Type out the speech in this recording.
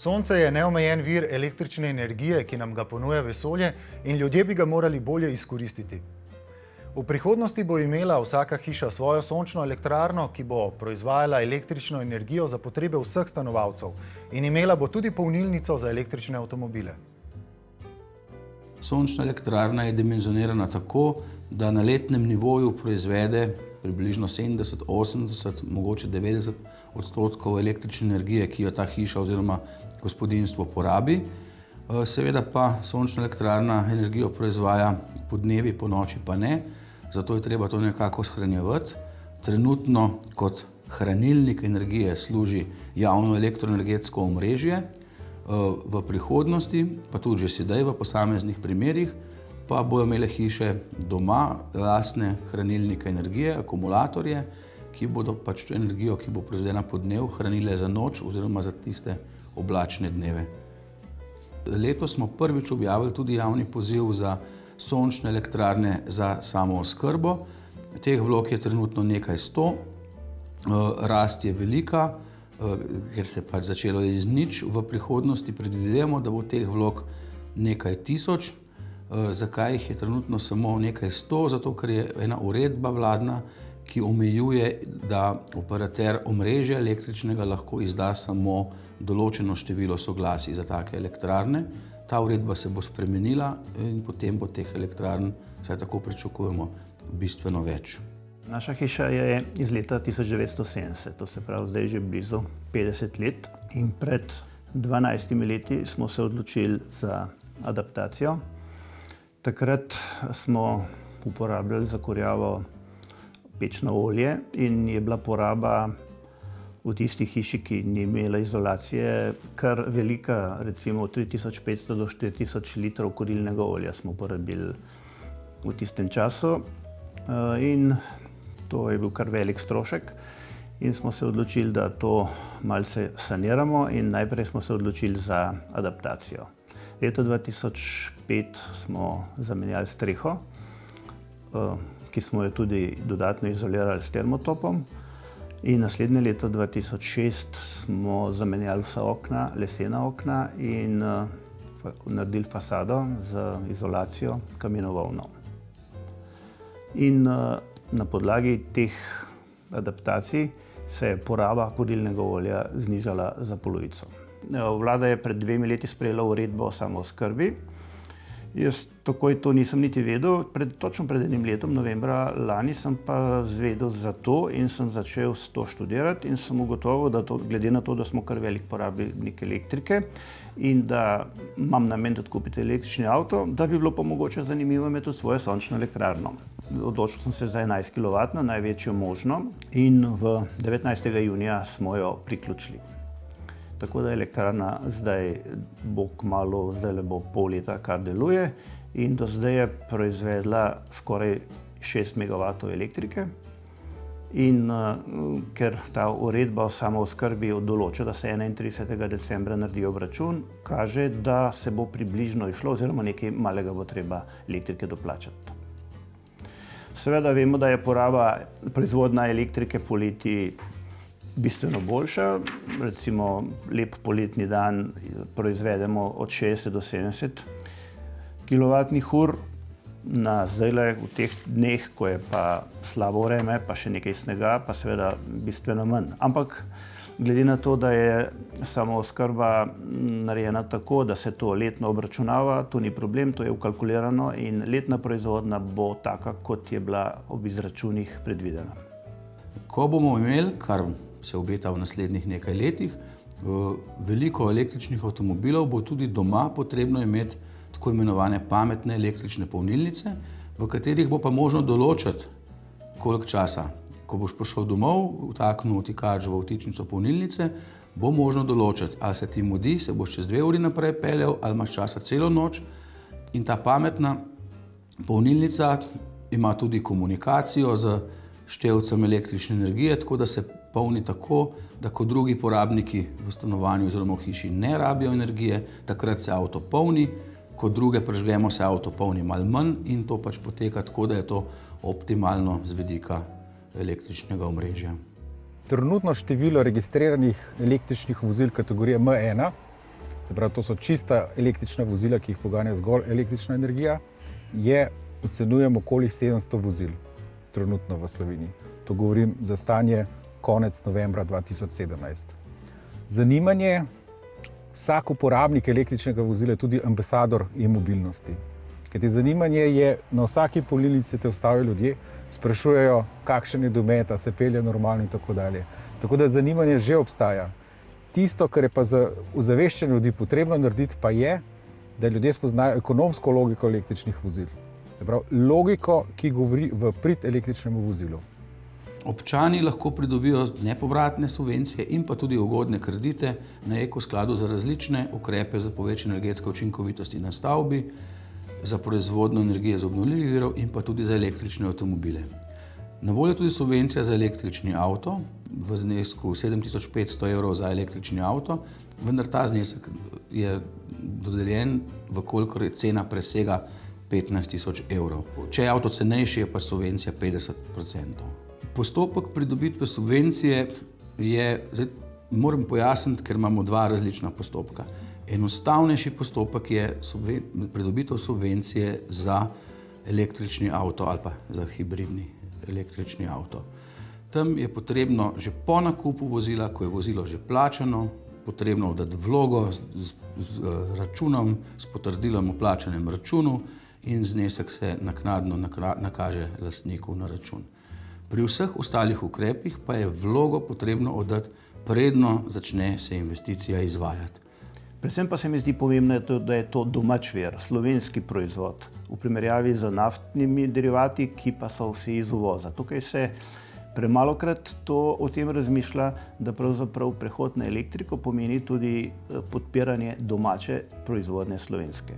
Sonce je neomejen vir električne energije, ki nam ga ponuja vesolje in ljudje bi ga morali bolje izkoristiti. V prihodnosti bo imela vsaka hiša svojo sončno elektrarno, ki bo proizvajala električno energijo za potrebe vseh stanovalcev in imela bo tudi polnilnico za električne avtomobile. Sončna elektrarna je dimenzionirana tako, da na letnem nivoju proizvede približno 70, 80, mogoče 90% električne energije, ki jo ta hiša oziroma gospodinjstvo porabi. Seveda pa sončna elektrarna energijo proizvaja podnevi, po noči pa ne, zato je treba to nekako shranjevati. Trenutno kot hranilnik energije služi javno elektroenergetsko omrežje. V prihodnosti, pa tudi že sedaj v posameznih primerih, pa bodo imele hiše doma lastne hranilnike energije, akumulatorje, ki bodo pač energijo, ki bo proizvedena podnev, hranile za noč oziroma za tiste oblačne dneve. Letos smo prvič objavili tudi javni poziv za sončne elektrarne za samooskrbo. Teh vlog je trenutno nekaj 100, rast je velika, ker se je pač začelo iz nič. V prihodnosti predvidevamo, da bo teh vlog nekaj tisoč. Zakaj jih je trenutno samo nekaj 100? Zato, ker je ena uredba vladna, ki omejuje, da operater omrežja električnega lahko izda samo določeno število soglasij za take elektrarne. Ta uredba se bo spremenila in potem bo teh elektrarn, vsaj tako pričakujemo, bistveno več. Naša hiša je iz leta 1970, to se pravi zdaj že blizu 50 let. In pred 12 leti smo se odločili za adaptacijo. Takrat smo uporabljali za kurjavo pečno olje in je bila poraba v tisti hiši, ki ni imela izolacije, kar velika, recimo 3500 do 4000 litrov kurilnega olja smo porabili v tistem času. In to je bil kar velik strošek in smo se odločili, da to malce saniramo in najprej smo se odločili za adaptacijo. Leta 2005 smo zamenjali streho, ki smo jo tudi dodatno izolirali s termotopom, in naslednje leto 2006 smo zamenjali vsa okna, lesena okna in naredili fasado z izolacijo kaminovolno. In na podlagi teh adaptacij se je poraba kurilnega olja znižala za polovico. Vlada je pred 2 leti sprejela uredbo o samooskrbi. Jaz takoj to nisem niti vedel, točno pred 1 letom, novembra lani, sem pa zvedel za to in sem začel to študirati in sem ugotovil, da glede na to, da smo kar velik porabnik elektrike in da imam namen tudi kupiti električni avto, da bi bilo pa mogoče zanimivo imeti tudi svojo sončno elektrarno. Odločil sem se za 11 kW, največjo možno, in v 19. junija smo jo priključili. Tako da elektrarna zdaj bo kmalu, zdaj bo pol leta, kar deluje, in do zdaj je proizvedla skoraj 6 MW elektrike. In ker ta uredba o samooskrbi določa, da se 31. decembra naredi obračun, kaže, da se bo približno išlo oziroma nekaj malega bo treba elektrike doplačati. Seveda vemo, da je poraba proizvodnja elektrike poleti bistveno boljša. Recimo lep poletni dan proizvedemo od 60 do 70 kWh. Zdajle v teh dneh, ko je pa slabo vreme, pa še nekaj snega, pa seveda bistveno manj. Ampak glede na to, da je samooskrba narejena tako, da se to letno obračunava, to ni problem, to je vkalkulirano in letna proizvodnja bo taka, kot je bila ob izračunih predvidena. Ko bomo imeli, kar se obeta v naslednjih nekaj letih, veliko električnih avtomobilov, bo tudi doma potrebno imeti tako imenovane pametne električne polnilnice, v katerih bo pa možno določiti, koliko časa. Ko boš prišel domov, vtaknil vtikač v vtičnico polnilnice, bo možno določiti, ali se ti mudi, se boš čez 2 uri naprej peljal, ali imaš časa celo noč. In ta pametna polnilnica ima tudi komunikacijo z števcem električne energije, tako da se polni tako, da ko drugi porabniki v stanovanju oziroma v hiši ne rabijo energije, takrat se avto polni, ko druge prižgemo, se avto polni malo manj in to pač poteka tako, da je to optimalno z vidika električnega omrežja. Trenutno število registriranih električnih vozil kategorije M1 se pravi, to so čista električna vozila, ki jih poganja zgolj električna energija, ocenjujemo okoli 700 vozil trenutno v Sloveniji. To govorim za stanje konec novembra 2017. Zanimanje, vsak uporabnik električnega vozila je tudi ambasador e-mobilnosti. Kajti zanimanje je, na vsaki polnilnici te ustavijo ljudje, sprašujejo, kakšen je domet, a se pelje normalno in tako dalje. Tako da zanimanje že obstaja. Tisto, kar je pa za ozaveščanje ljudi potrebno narediti, pa je, da ljudje spoznajo ekonomsko logiko električnih vozil. Se pravi, logiko, ki govori v prid električnemu vozilu. Občani lahko pridobijo nepovratne subvencije in pa tudi ugodne kredite na ekoskladu za različne ukrepe za povečanje energetske učinkovitosti na stavbi, za proizvodnjo energije z obnovljivih virov in pa tudi za električne avtomobile. Na voljo je tudi subvencija za električni avto v znesku 7500 evrov za električni avto, vendar ta znesek je dodeljen, vkolikor cena presega 15 000 evrov. Če je avto cenejši, je pa subvencija 50%. Postopek pridobitve subvencije je, zdaj moram pojasniti, ker imamo dva različna postopka. Enostavnejši postopek je pridobitev subvencije za električni avto ali pa za hibridni električni avto. Tam je potrebno že po nakupu vozila, ko je vozilo že plačano, potrebno oddati vlogo z računom, s potrdilom o plačanem računu in znesek se naknadno nakaže lastniku na račun. Pri vseh ostalih ukrepih pa je vlogo potrebno oddati, predno začne se investicija izvajati. Predvsem pa se mi zdi pomembno, da je to domač vir, slovenski proizvod, v primerjavi z naftnimi derivati, ki pa so vsi iz uvoza. Tukaj se premalokrat o tem razmišlja, da pravzaprav prehod na elektriko pomeni tudi podpiranje domače proizvodnje slovenske.